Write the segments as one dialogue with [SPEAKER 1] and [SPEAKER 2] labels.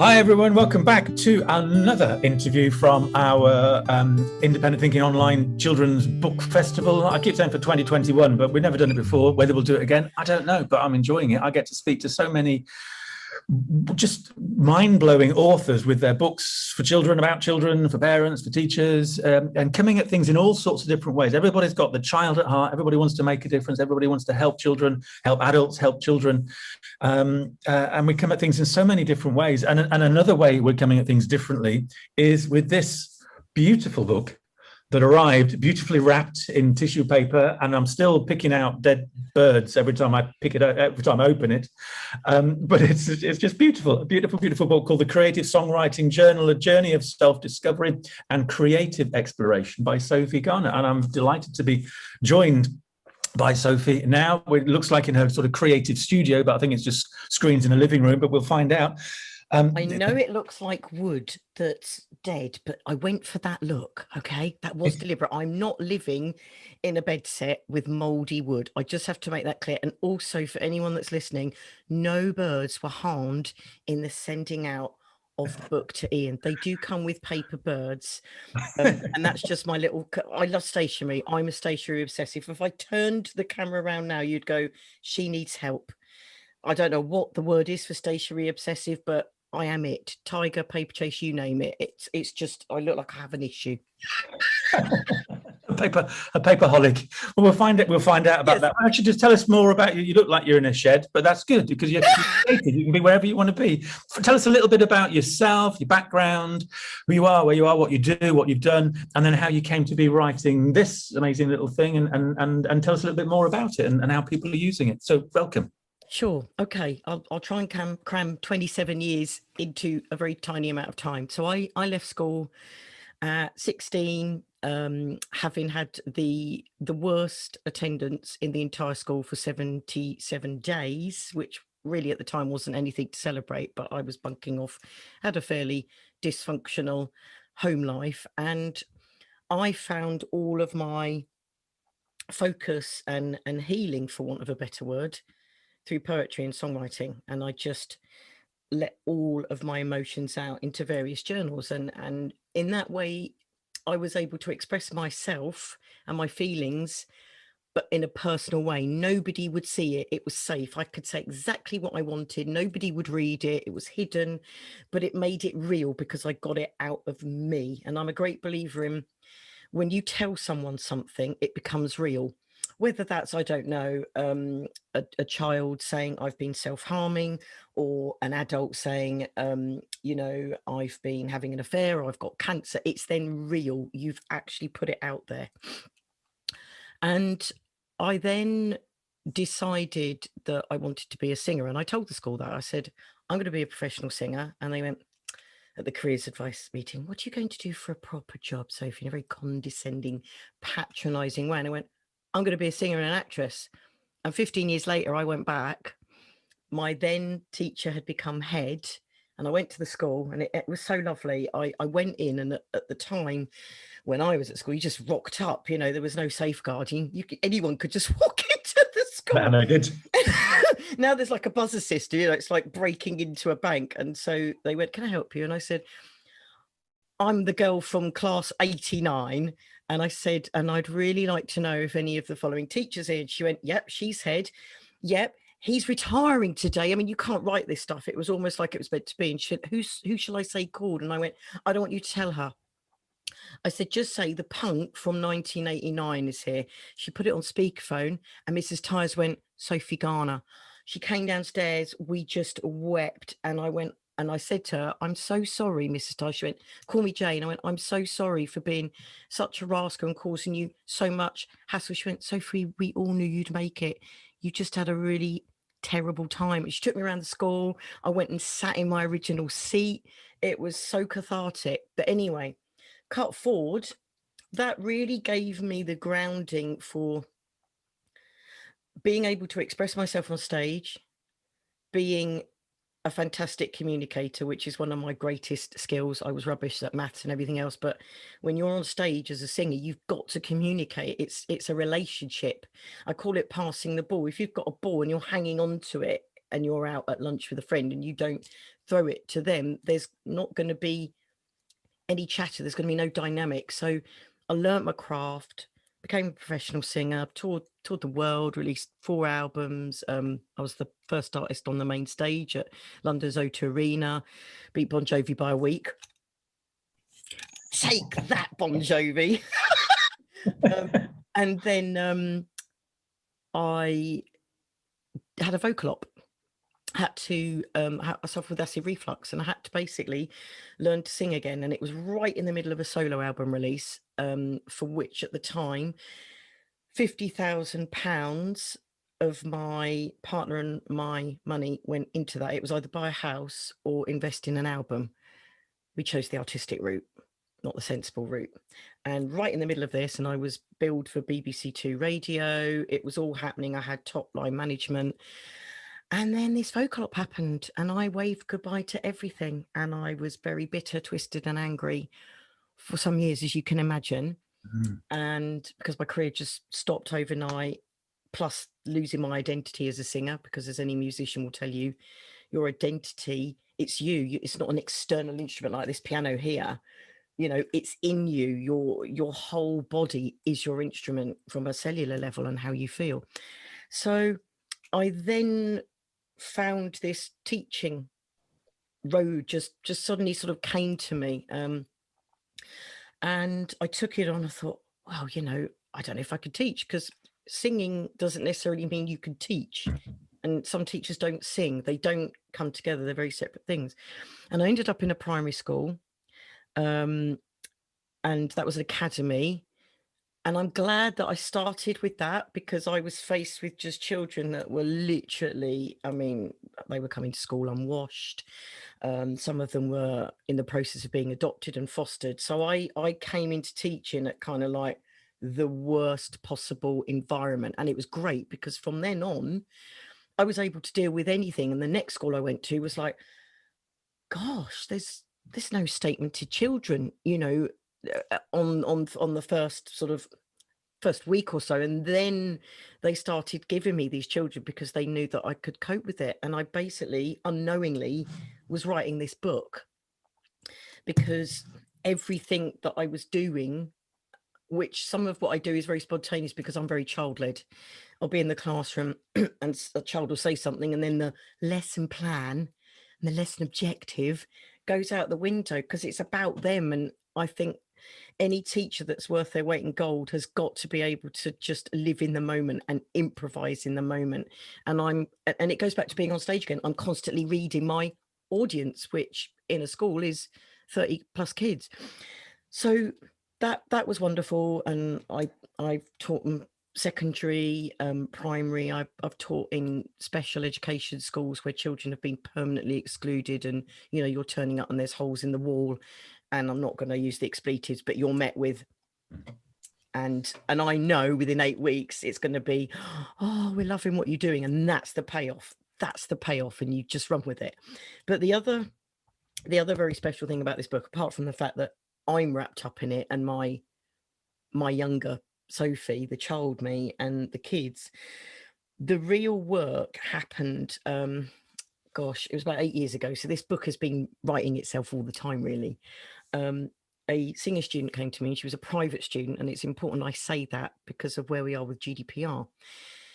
[SPEAKER 1] Hi everyone, welcome back to another interview from our Independent Thinking Online Children's Book Festival. I keep saying for 2021, but we've never done it before. Whether we'll do it again, I don't know, but I'm enjoying it. I get to speak to so many just mind-blowing authors with their books for children, about children, for parents, for teachers, and coming at things in all sorts of different ways. Everybody's got the child at heart. Everybody wants to make a difference. Everybody wants to help children, help adults, help children. And we come at things in so many different ways. And another way we're coming at things differently is with this beautiful book that arrived beautifully wrapped in tissue paper, and I'm still picking out dead birds every time I pick it up, every time I open it. But it's just beautiful, a beautiful, beautiful book called The Creative Songwriting Journal, A Journey of Self-Discovery and Creative Exploration by Sophie Garner. And I'm delighted to be joined by Sophie now. It looks like in her sort of creative studio, but I think it's just screens in a living room, but we'll find out.
[SPEAKER 2] I know it looks like wood that's dead, but I went for that look, okay? That was deliberate. I'm not living in a bed set with mouldy wood. I just have to make that clear. And also for anyone that's listening, no birds were harmed in the sending out of the book to Ian. They do come with paper birds. And that's just my little... I love stationery. I'm a stationery obsessive. If I turned the camera around now, you'd go, she needs help. I don't know what the word is for stationery obsessive, but I am it. Tiger, paper chase, you name it. It's just, I look like I have an issue.
[SPEAKER 1] a paperholic. Well, we'll find out about that. Actually, just tell us more about you. You look like you're in a shed, but that's good because you're creative. You can be wherever you want to be. Tell us a little bit about yourself, your background, who you are, where you are, what you do, what you've done, and then how you came to be writing this amazing little thing, and tell us a little bit more about it and how people are using it. So welcome.
[SPEAKER 2] Sure. Okay. I'll try and cram 27 years into a very tiny amount of time. So I left school at 16, having had the worst attendance in the entire school for 77 days, which really at the time wasn't anything to celebrate, but I was bunking off, had a fairly dysfunctional home life. And I found all of my focus and healing, for want of a better word, through poetry and songwriting, and I just let all of my emotions out into various journals, and in that way I was able to express myself and my feelings, but in a personal way. Nobody would see it. It was safe. I could say exactly what I wanted. Nobody would read it. It was hidden, but it made it real because I got it out of me. And I'm a great believer in when you tell someone something, it becomes real. Whether that's, I don't know, a child saying I've been self-harming, or an adult saying, I've been having an affair, or I've got cancer, it's then real. You've actually put it out there. And I then decided that I wanted to be a singer. And I told the school that. I said, I'm going to be a professional singer. And they went, at the careers advice meeting, what are you going to do for a proper job, Sophie? In a very condescending, patronising way. And I went, I'm going to be a singer and an actress. And 15 years later, I went back. My then teacher had become head, and I went to the school, and it was so lovely. I went in, and at the time when I was at school, you just rocked up. There was no safeguarding. Anyone could just walk into the school.
[SPEAKER 1] And I did.
[SPEAKER 2] Now there's like a buzzer system. It's like breaking into a bank. And so they went, can I help you? And I said, I'm the girl from class 89. And I said, and I'd really like to know if any of the following teachers are here. And she went, yep, she's head. Yep, he's retiring today. I mean, you can't write this stuff. It was almost like it was meant to be. And she said, who shall I say called? And I went, I don't want you to tell her. I said, just say the punk from 1989 is here. She put it on speakerphone, and Mrs. Tyers went, Sophie Garner. She came downstairs. We just wept. And I went, and I said to her, I'm so sorry, Mrs. Tyers. She went, call me Jane. I went, I'm so sorry for being such a rascal and causing you so much hassle. She went, Sophie, we all knew you'd make it. You just had a really terrible time. She took me around the school. I went and sat in my original seat. It was so cathartic. But anyway, cut forward, that really gave me the grounding for being able to express myself on stage, being a fantastic communicator, which is one of my greatest skills. I was rubbish at maths and everything else, but when you're on stage as a singer, you've got to communicate. It's a relationship. I call it passing the ball. If you've got a ball and you're hanging on to it, and you're out at lunch with a friend and you don't throw it to them, there's not going to be any chatter. There's going to be no dynamic. So I learnt my craft, became a professional singer, toured the world, released 4 albums. I was the first artist on the main stage at London's O2 Arena, beat Bon Jovi by a week. Take that, Bon Jovi. And then I had a vocal op. Had to I suffered with acid reflux, and I had to basically learn to sing again. And it was right in the middle of a solo album release, for which at the time £50,000 of my partner and my money went into that. It was either buy a house or invest in an album. We chose the artistic route, not the sensible route. And right in the middle of this, and I was billed for BBC Two radio, it was all happening. I had top line management. And then this vocal op happened, and I waved goodbye to everything. And I was very bitter, twisted, and angry for some years, as you can imagine. And because my career just stopped overnight, plus losing my identity as a singer, because as any musician will tell you, your identity, it's you. It's not an external instrument like this piano here. You know, it's in you. Your whole body is your instrument from a cellular level and how you feel. So I then found this teaching road just suddenly sort of came to me, and I took it on. I thought, well, you know, I don't know if I could teach, because singing doesn't necessarily mean you can teach, and some teachers don't sing, they don't come together, they're very separate things. And I ended up in a primary school, and that was an academy. And I'm glad that I started with that, because I was faced with just children that were literally, I mean, they were coming to school unwashed. Some of them were in the process of being adopted and fostered. So I came into teaching at kind of like the worst possible environment. And it was great, because from then on, I was able to deal with anything. And the next school I went to was like, gosh, there's no statement to children, you know, on the first week or so. And then they started giving me these children because they knew that I could cope with it. And I basically unknowingly was writing this book, because everything that I was doing, which some of what I do is very spontaneous because I'm very child-led. I'll be in the classroom and a child will say something, and then the lesson plan and the lesson objective goes out the window, because it's about them. And I think any teacher that's worth their weight in gold has got to be able to just live in the moment and improvise in the moment. And it goes back to being on stage again. I'm constantly reading my audience, which in a school is 30 plus kids. So that was wonderful. And I've taught them secondary, primary. I've taught in special education schools where children have been permanently excluded, and you know, you're turning up and there's holes in the wall, and I'm not going to use the expletives, but you're met with, and I know within 8 weeks it's going to be, oh, we're loving what you're doing, and that's the payoff. And you just run with it. But the other very special thing about this book, apart from the fact that I'm wrapped up in it, and my younger Sophie, the child me, and the kids, the real work happened, gosh, it was about 8 years ago. So this book has been writing itself all the time, really. A senior student came to me. She was a private student, and it's important I say that because of where we are with GDPR.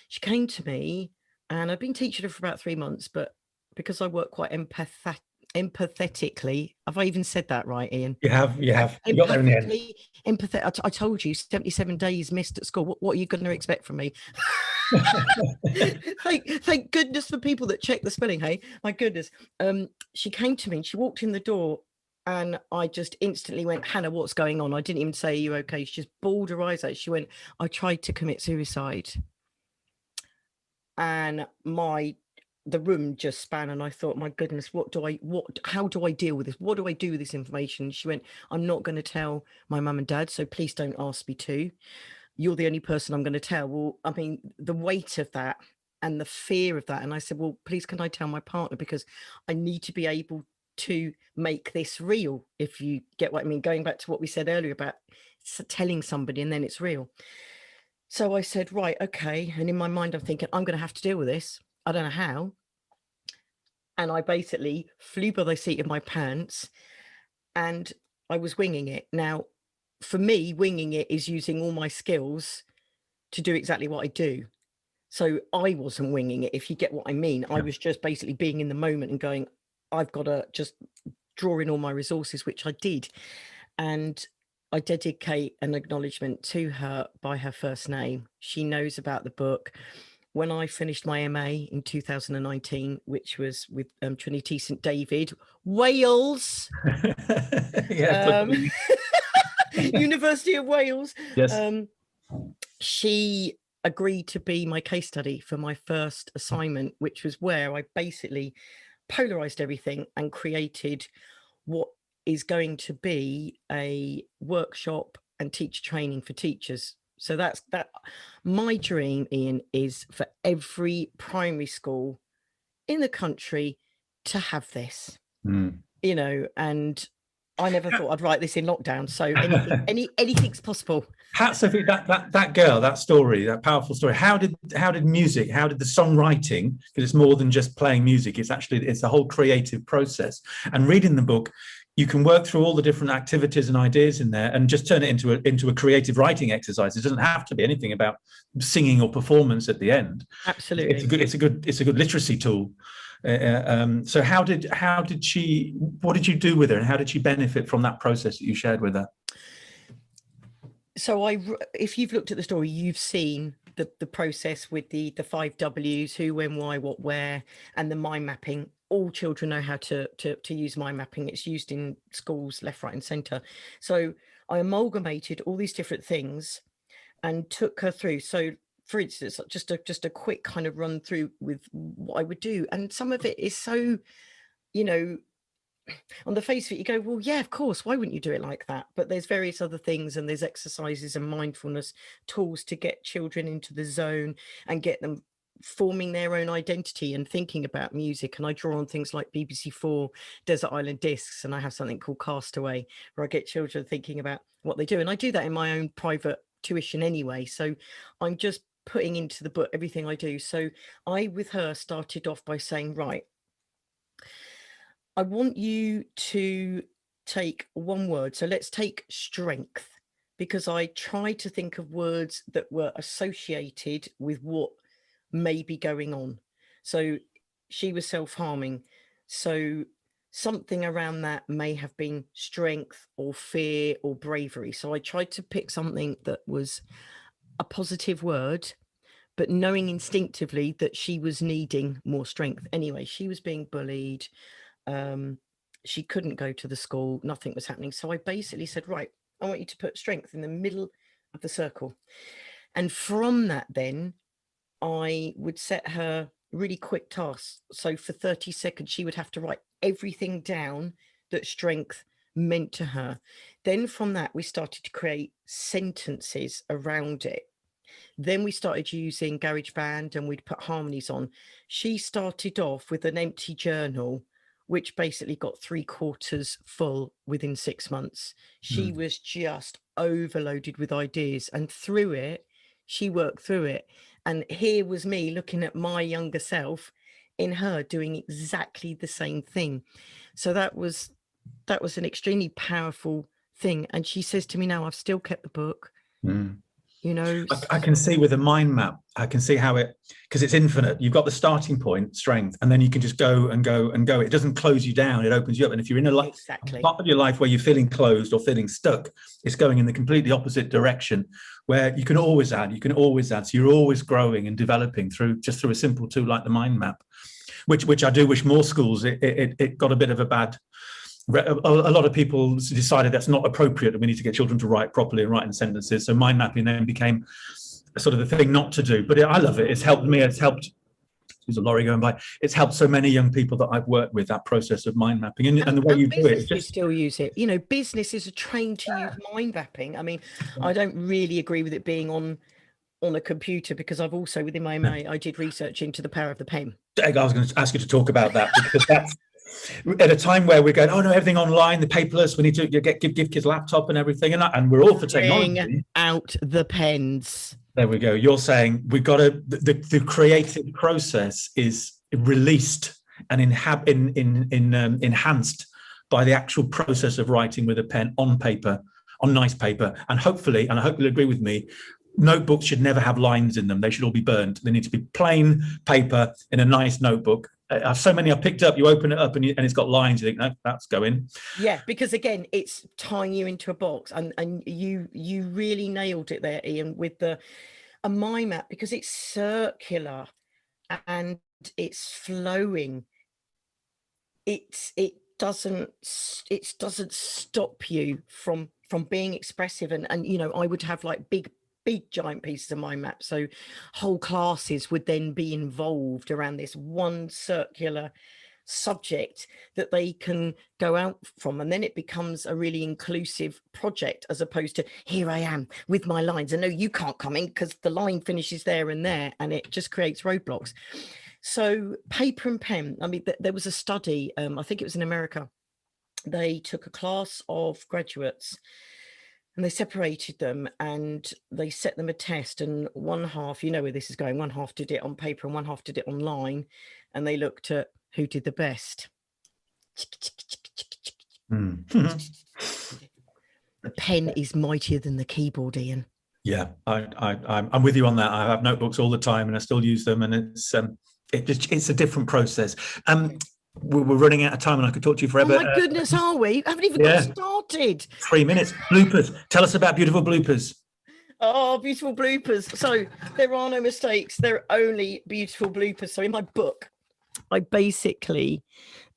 [SPEAKER 2] She came to me, and I've been teaching her for about 3 months, but because I work quite empathetically, have I even said that right, Ian?
[SPEAKER 1] You have. You got there in the end.
[SPEAKER 2] Empathetic. I told you, 77 days missed at school. What are you going to expect from me? Thank goodness for people that check the spelling. Hey, my goodness. She came to me and she walked in the door, and I just instantly went, Hannah, what's going on? I didn't even say, are you okay? She just bawled her eyes out. She went, I tried to commit suicide. And the room just span, and I thought, my goodness, how do I deal with this? What do I do with this information? She went, I'm not going to tell my mum and dad, so please don't ask me to. You're the only person I'm going to tell. Well, I mean, the weight of that and the fear of that. And I said, well, please, can I tell my partner? Because I need to be able to make this real, if you get what I mean, going back to what we said earlier about telling somebody and then it's real. So I said, right, okay. And in my mind, I'm thinking, I'm going to have to deal with this. I don't know how. And I basically flew by the seat of my pants and I was winging it. Now, for me, winging it is using all my skills to do exactly what I do. So I wasn't winging it, if you get what I mean. I was just basically being in the moment and going, I've got to just draw in all my resources, which I did. And I dedicate an acknowledgement to her by her first name. She knows about the book. When I finished my MA in 2019, which was with Trinity St David, Wales, University of Wales,
[SPEAKER 1] yes.
[SPEAKER 2] She agreed to be my case study for my first assignment, which was where I basically polarized everything and created what is going to be a workshop and teacher training for teachers. So that's that. My dream, Ian, is for every primary school in the country to have this, you know, and I never thought I'd write this in lockdown. So anything's possible.
[SPEAKER 1] Sophie, that girl, that story, that powerful story. How did music? How did the songwriting? Because it's more than just playing music. It's a whole creative process. And reading the book, you can work through all the different activities and ideas in there, and just turn it into a creative writing exercise. It doesn't have to be anything about singing or performance at the end.
[SPEAKER 2] Absolutely,
[SPEAKER 1] it's a good literacy tool. So what did you do with her, and how did she benefit from that process that you shared with her?
[SPEAKER 2] So if you've looked at the story, you've seen the process with the 5 W's: who, when, why, what, where, and the mind mapping. All children know how to use mind mapping. It's used in schools left, right, and centre. So I amalgamated all these different things and took her through. So, for instance, just a quick kind of run through with what I would do, and some of it is so, you know, on the face of it, you go, well, yeah, of course, why wouldn't you do it like that? But there's various other things, and there's exercises and mindfulness tools to get children into the zone and get them forming their own identity and thinking about music. And I draw on things like BBC4 Desert Island Discs, and I have something called Castaway, where I get children thinking about what they do. And I do that in my own private tuition anyway. So I'm just putting into the book everything I do. So I, with her, started off by saying, right, I want you to take one word. So let's take strength, because I tried to think of words that were associated with what may be going on. So she was self-harming. So something around that may have been strength or fear or bravery. So I tried to pick something that was a positive word, but knowing instinctively that she was needing more strength. Anyway, she was being bullied. She couldn't go to the school. Nothing was happening. So I basically said, right, I want you to put strength in the middle of the circle. And from that, then I would set her really quick tasks. So for 30 seconds, she would have to write everything down that strength meant to her. Then from that, we started to create sentences around it. Then we started using GarageBand, and we'd put harmonies on. She started off with an empty journal, which basically got 3/4 full within 6 months. She was just overloaded with ideas, and through it, she worked through it. And here was me looking at my younger self in her doing exactly the same thing. So that was an extremely powerful thing. And she says to me now, I've still kept the book. You know,
[SPEAKER 1] I can see with a mind map, I can see how it, because it's infinite. You've got the starting point, strength, and then you can just go and go and go. It doesn't close you down, it opens you up. And if you're in a part of your life where you're feeling closed or feeling stuck, it's going in the completely opposite direction, where you can always add. So you're always growing and developing through a simple tool like the mind map, which I do wish more schools, it got a bit of a bad. A lot of people decided that's not appropriate, and we need to get children to write properly and write in sentences. So mind mapping then became sort of the thing not to do. But I love it. It's helped me. It's helped. There's a lorry going by. It's helped so many young people that I've worked with, that process of mind mapping, and the way you do it.
[SPEAKER 2] Just still use it. You know, businesses are trained to use mind mapping. I mean, I don't really agree with it being on a computer, because I've also, within my MA, I did research into the power of the pen.
[SPEAKER 1] I was going to ask you to talk about that, because that's at a time where we're going, oh no, everything online, the paperless, we need to give kids a laptop and everything, and we're all for technology.
[SPEAKER 2] Bring out the pens.
[SPEAKER 1] There we go. You're saying we've got to, the creative process is released and enhanced by the actual process of writing with a pen on paper, on nice paper. And hopefully, and I hope you'll agree with me, notebooks should never have lines in them. They should all be burnt. They need to be plain paper in a nice notebook. So many I've picked up, you open it up and it's got lines. You think, no, that's going.
[SPEAKER 2] Yeah, because again, it's tying you into a box, and you really nailed it there, Ian, with a mind map, because it's circular and it's flowing. It doesn't stop you from being expressive, and I would have like big giant pieces of mind map, so whole classes would then be involved around this one circular subject that they can go out from, and then it becomes a really inclusive project, as opposed to here I am with my lines and no, you can't come in because the line finishes there, and it just creates roadblocks. So paper and pen, I mean, there was a study, I think it was in America. They took a class of graduates and they separated them and they set them a test, and one half, you know where this is going, one half did it on paper and one half did it online, and they looked at who did the best. The pen is mightier than the keyboard, Ian.
[SPEAKER 1] Yeah, I'm with you on that. I have notebooks all the time and I still use them, and it's a different process. We're running out of time and I could talk to you forever.
[SPEAKER 2] Oh my goodness, are we? I haven't even got started.
[SPEAKER 1] 3 minutes. Bloopers. Tell us about beautiful bloopers.
[SPEAKER 2] Oh, beautiful bloopers. So there are no mistakes. There are only beautiful bloopers. So in my book,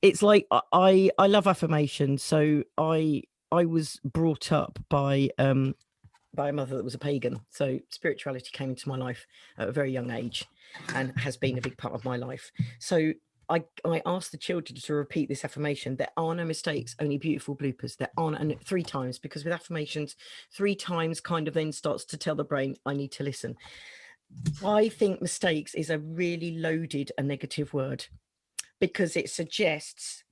[SPEAKER 2] it's like I love affirmation. So I was brought up by a mother that was a pagan. So spirituality came into my life at a very young age and has been a big part of my life. So I asked the children to repeat this affirmation: there are no mistakes, only beautiful bloopers. There aren't, and 3 times, because with affirmations, 3 times kind of then starts to tell the brain, I need to listen. I think mistakes is a really loaded and negative word, because it suggests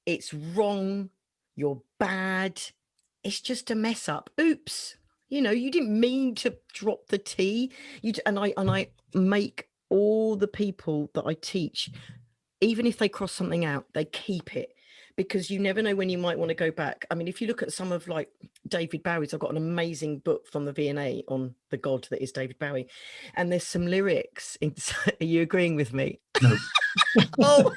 [SPEAKER 2] it's wrong, you're bad, it's just a mess up. Oops, you didn't mean to drop the T. And I make all the people that I teach, even if they cross something out, they keep it, because you never know when you might want to go back. I mean, if you look at some of like David Bowie's, I've got an amazing book from the V&A on the god that is David Bowie, and there's some lyrics inside. Are you agreeing with me?
[SPEAKER 1] No.
[SPEAKER 2] Oh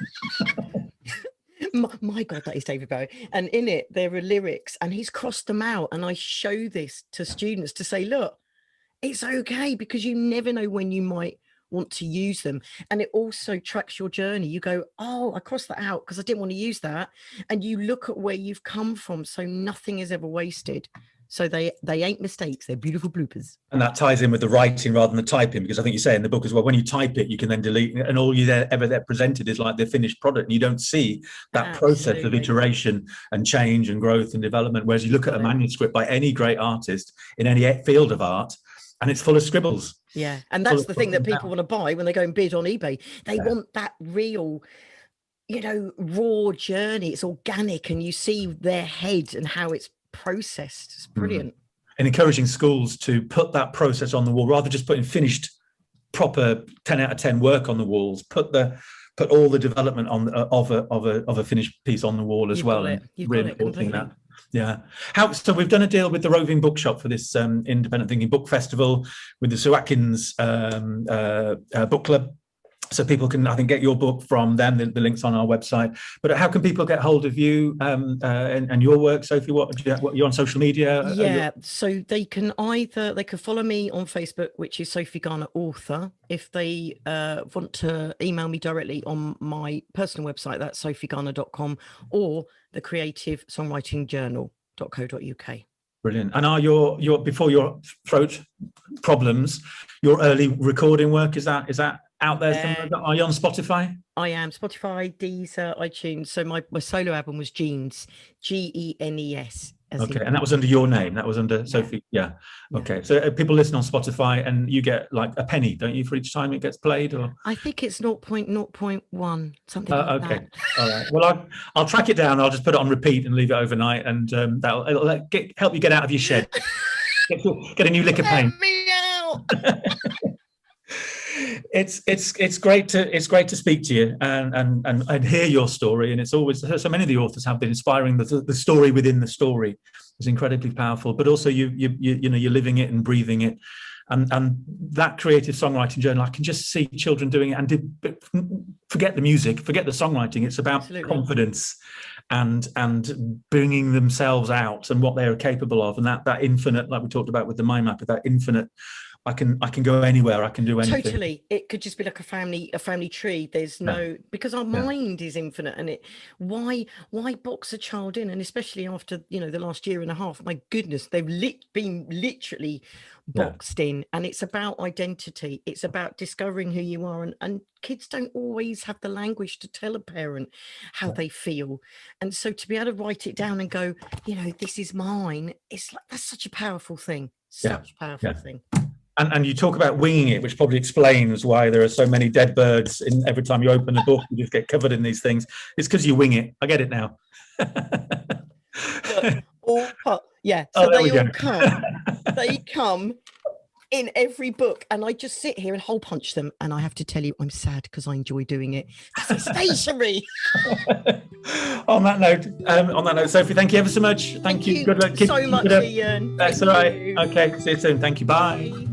[SPEAKER 2] my god, that is David Bowie. And in it there are lyrics, and he's crossed them out, and I show this to students to say, look, it's okay, because you never know when you might want to use them. And it also tracks your journey. You go, oh, I crossed that out because I didn't want to use that, and you look at where you've come from, so nothing is ever wasted. So they ain't mistakes, they're beautiful bloopers.
[SPEAKER 1] And that ties in with the writing rather than the typing, because I think you say in the book as well, when you type it, you can then delete, and all you ever presented is like the finished product, and you don't see that process of iteration and change and growth and development. Whereas you look at a manuscript by any great artist in any field of art, and it's full of scribbles.
[SPEAKER 2] Yeah, and that's the thing that people want to buy when they go and bid on eBay. They want that real, raw journey. It's organic, and you see their head and how it's processed. It's brilliant.
[SPEAKER 1] And encouraging schools to put that process on the wall, rather than just putting finished, proper 10 out of 10 work on the walls. Put all the development of a finished piece on the wall as well.
[SPEAKER 2] You've got it completely.
[SPEAKER 1] Yeah. So we've done a deal with the Roving Bookshop for this Independent Thinking Book Festival with the Sue Atkins Book Club. So people can, I think, get your book from them. The link's on our website. But how can people get hold of you and your work, Sophie? You're on social media?
[SPEAKER 2] Yeah, so they can follow me on Facebook, which is Sophie Garner Author. If they want to email me directly on my personal website, that's sophiegarner.com, or the Creative Songwriting Journal.co.uk.
[SPEAKER 1] Brilliant. And are your before your throat problems, your early recording work, is that out there somewhere? Are you on Spotify?
[SPEAKER 2] I am. Spotify, Deezer, iTunes. So my solo album was Genes, Genes.
[SPEAKER 1] Okay, and that was under your name. That was under Sophie. Yeah. Okay. So people listen on Spotify, and you get like a penny, don't you, for each time it gets played? Or
[SPEAKER 2] I think it's 0.0.1, something like that.
[SPEAKER 1] All right. Well, I'll track it down. I'll just put it on repeat and leave it overnight, and it'll help you get out of your shed. Get a new lick of paint.
[SPEAKER 2] Let me out.
[SPEAKER 1] It's great to speak to you and hear your story. And it's always, so many of the authors have been inspiring. The story within the story is incredibly powerful, but also you're living it and breathing it. And that creative songwriting journal, I can just see children doing it. And forget the music, forget the songwriting. It's about
[SPEAKER 2] Absolutely.
[SPEAKER 1] confidence and bringing themselves out and what they are capable of. And that infinite, like we talked about with the mind map, that infinite, I can go anywhere, I can do anything.
[SPEAKER 2] Totally. It could just be like a family tree. There's no, because our mind is infinite, and why box a child in? And especially after, the last year and a half, my goodness, they've been literally boxed in. And it's about identity. It's about discovering who you are. And kids don't always have the language to tell a parent how they feel. And so to be able to write it down and go, this is mine, it's like, that's such a powerful thing. Such a powerful thing.
[SPEAKER 1] And you talk about winging it, which probably explains why there are so many dead birds in every time you open a book. You just get covered in these things. It's because you wing it. I get it now.
[SPEAKER 2] So they come in every book, and I just sit here and hole punch them. And I have to tell you, I'm sad because I enjoy doing it. It's stationery.
[SPEAKER 1] On that note, Sophie, thank you ever so much. Thank you. Good luck.
[SPEAKER 2] So much, Ian.
[SPEAKER 1] That's all right. Okay, see you soon. Thank you. Bye.